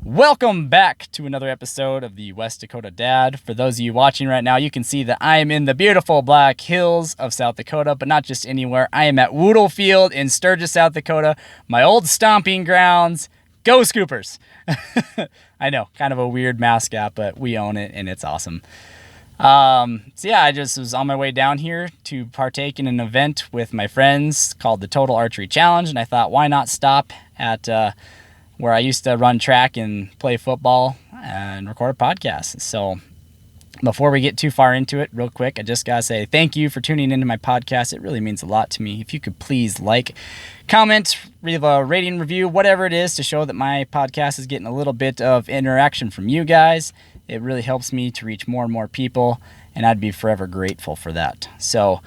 Welcome back to another episode of the West Dakota Dad. For those of you watching right now, you can see that I am in the beautiful Black Hills of South Dakota, but not just anywhere. I am at Woodle Field in Sturgis, South Dakota, my old stomping grounds. Go Scoopers! I know, kind of a weird mascot, but we own it and it's awesome. I just was on my way down here to partake in an event with my friends called the Total Archery Challenge, and I thought, why not stop at where I used to run track and play football and record a podcast. So before we get too far into it, real quick, I just got to say thank you for tuning into my podcast. It really means a lot to me. If you could please like, comment, leave a rating, review, whatever it is to show that my podcast is getting a little bit of interaction from you guys. It really helps me to reach more and more people, and I'd be forever grateful for that. So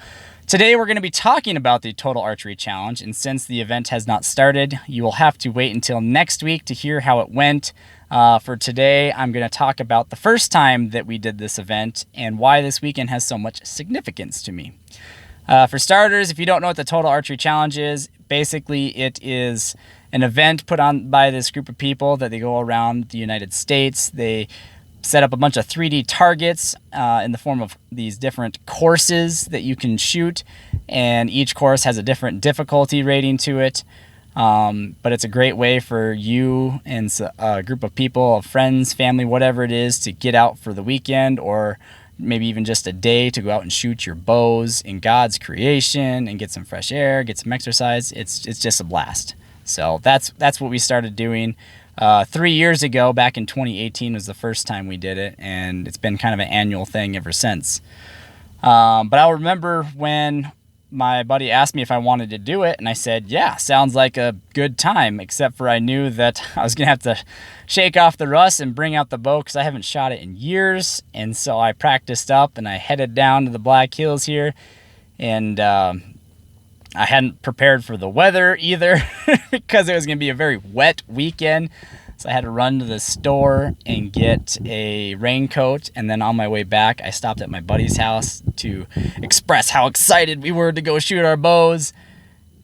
today we're going to be talking about the Total Archery Challenge, and since the event has not started, you will have to wait until next week to hear how it went. For today, I'm going to talk about the first time that we did this event and why this weekend has so much significance to me. For starters, if you don't know what the Total Archery Challenge is, basically it is an event put on by this group of people that they go around the United States. They set up a bunch of 3D targets in the form of these different courses that you can shoot, and each course has a different difficulty rating to it. But it's a great way for you and a group of people, of friends, family, whatever it is, to get out for the weekend or maybe even just a day to go out and shoot your bows in God's creation and get some fresh air, get some exercise. It's just a blast. So that's what we started doing. 3 years ago, back in 2018, was the first time we did it, and it's been kind of an annual thing ever since. But I'll remember when my buddy asked me if I wanted to do it, and I said, yeah, sounds like a good time, except for I knew that I was going to have to shake off the rust and bring out the bow because I haven't shot it in years. And so I practiced up, and I headed down to the Black Hills here, and I hadn't prepared for the weather either because it was going to be a very wet weekend. So I had to run to the store and get a raincoat. And then on my way back, I stopped at my buddy's house to express how excited we were to go shoot our bows.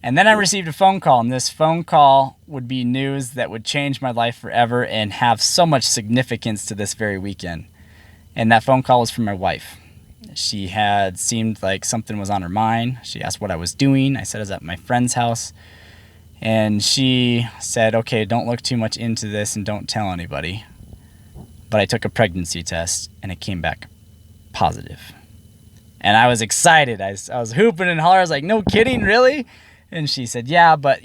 And then I received a phone call, and this phone call would be news that would change my life forever and have so much significance to this very weekend. And that phone call was from my wife. She had seemed like something was on her mind. She asked what I was doing. I said I was at my friend's house. And she said, okay, don't look too much into this and don't tell anybody. But I took a pregnancy test, and it came back positive. And I was excited. I was hooping and hollering. I was like, no kidding, really? And she said, yeah, but,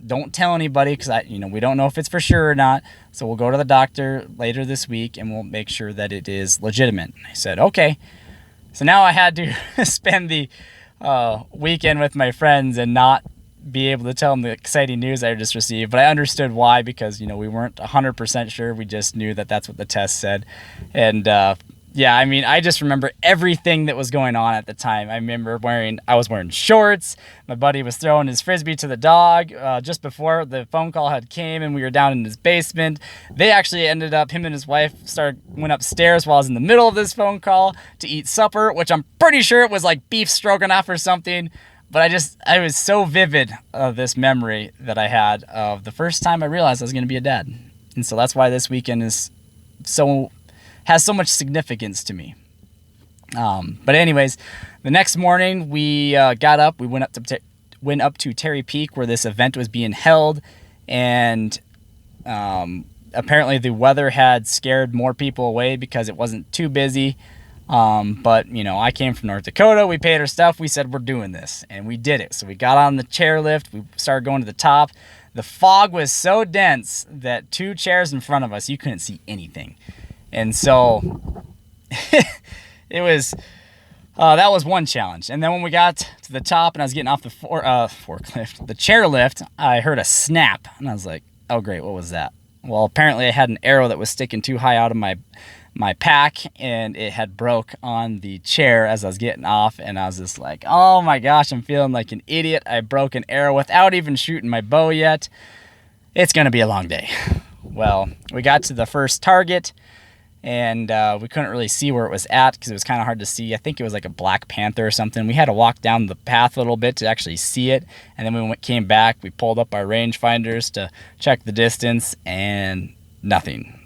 don't tell anybody because, we don't know if it's for sure or not. So we'll go to the doctor later this week, and we'll make sure that it is legitimate. I said, okay. So now I had to spend the weekend with my friends and not be able to tell them the exciting news I just received. But I understood why, because, we weren't 100% sure. We just knew that that's what the test said. And, I just remember everything that was going on at the time. I remember I was wearing shorts. My buddy was throwing his Frisbee to the dog just before the phone call had came, and we were down in his basement. They actually ended up, him and his wife went upstairs while I was in the middle of this phone call to eat supper, which I'm pretty sure it was like beef stroganoff or something. But I was so vivid of this memory that I had of the first time I realized I was going to be a dad. And so that's why this weekend has so much significance to me. But anyways, the next morning we got up. We went up to Terry Peak where this event was being held, and apparently the weather had scared more people away because it wasn't too busy. But I came from North Dakota. We paid our stuff. We said, we're doing this, and we did it. So we got on the chairlift. We started going to the top. The fog was so dense that 2 chairs in front of us, you couldn't see anything. And so it was, that was one challenge. And then when we got to the top and I was getting off the forklift, the chairlift, I heard a snap, and I was like, oh great, what was that? Well, apparently I had an arrow that was sticking too high out of my pack, and it had broke on the chair as I was getting off, and I was just like, oh my gosh, I'm feeling like an idiot. I broke an arrow without even shooting my bow yet. It's going to be a long day. Well, we got to the first target, and we couldn't really see where it was at because it was kind of hard to see. I think it was like a black panther or something. We had to walk down the path a little bit to actually see it, and then when we came back, we pulled up our rangefinders to check the distance, and nothing.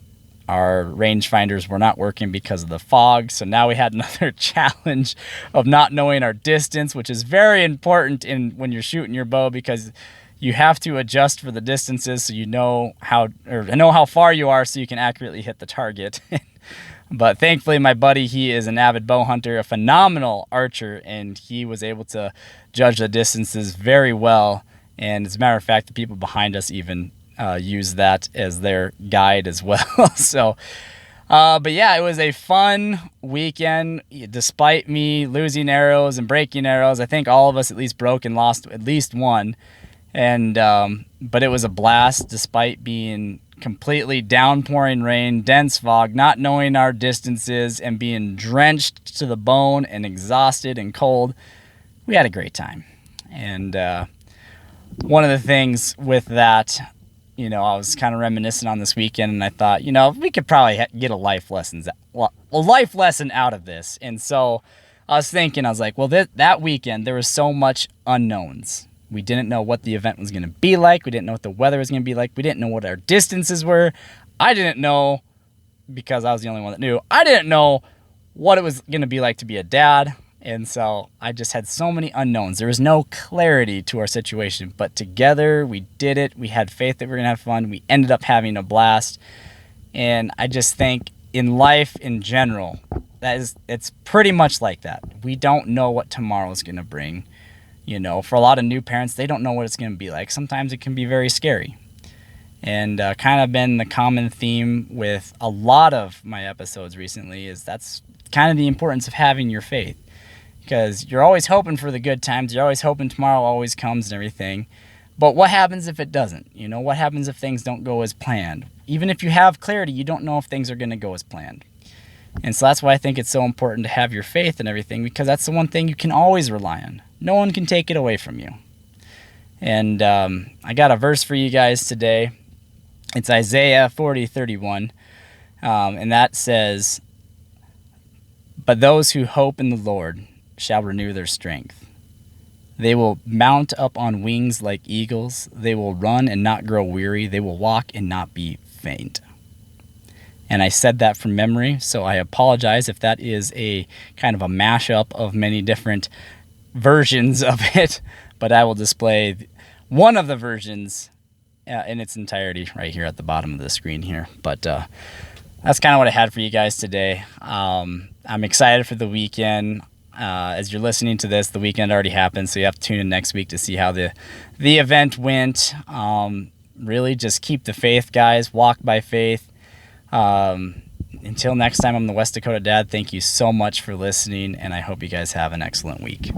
Our rangefinders were not working because of the fog, so now we had another challenge of not knowing our distance, which is very important when you're shooting your bow, because you have to adjust for the distances so you know how far you are so you can accurately hit the target. But thankfully, my buddy, he is an avid bow hunter, a phenomenal archer, and he was able to judge the distances very well. And as a matter of fact, the people behind us even use that as their guide as well. So, but yeah, it was a fun weekend. Despite me losing arrows and breaking arrows, I think all of us at least broke and lost at least one. And but it was a blast despite being completely downpouring rain, dense fog, not knowing our distances, and being drenched to the bone and exhausted and cold. We had a great time. And one of the things with that, I was kind of reminiscing on this weekend, and I thought, we could probably get a life lesson out of this. And so I was thinking, I was like, well, that weekend there was so much unknowns. We didn't know what the event was going to be like. We didn't know what the weather was going to be like. We didn't know what our distances were. I didn't know, because I was the only one that knew. I didn't know what it was going to be like to be a dad. And so I just had so many unknowns. There was no clarity to our situation, but together we did it. We had faith that we were going to have fun. We ended up having a blast. And I just think in life in general, it's pretty much like that. We don't know what tomorrow is going to bring. For a lot of new parents, they don't know what it's going to be like. Sometimes it can be very scary. And kind of been the common theme with a lot of my episodes recently is that's kind of the importance of having your faith. Because you're always hoping for the good times. You're always hoping tomorrow always comes and everything. But what happens if it doesn't? What happens if things don't go as planned? Even if you have clarity, you don't know if things are going to go as planned. And so that's why I think it's so important to have your faith and everything, because that's the one thing you can always rely on. No one can take it away from you. And I got a verse for you guys today. It's Isaiah 40:31. And that says, "But those who hope in the Lord shall renew their strength. They will mount up on wings like eagles. They will run and not grow weary. They will walk and not be faint." And I said that from memory, so I apologize if that is a kind of a mashup of many different versions of it, but I will display one of the versions in its entirety right here at the bottom of the screen here. But that's kind of what I had for you guys today. I'm excited for the weekend. As you're listening to this, the weekend already happened, so you have to tune in next week to see how the event went. Really just keep the faith, guys. Walk by faith. Until next time, I'm the West Dakota Dad. Thank you so much for listening, and I hope you guys have an excellent week.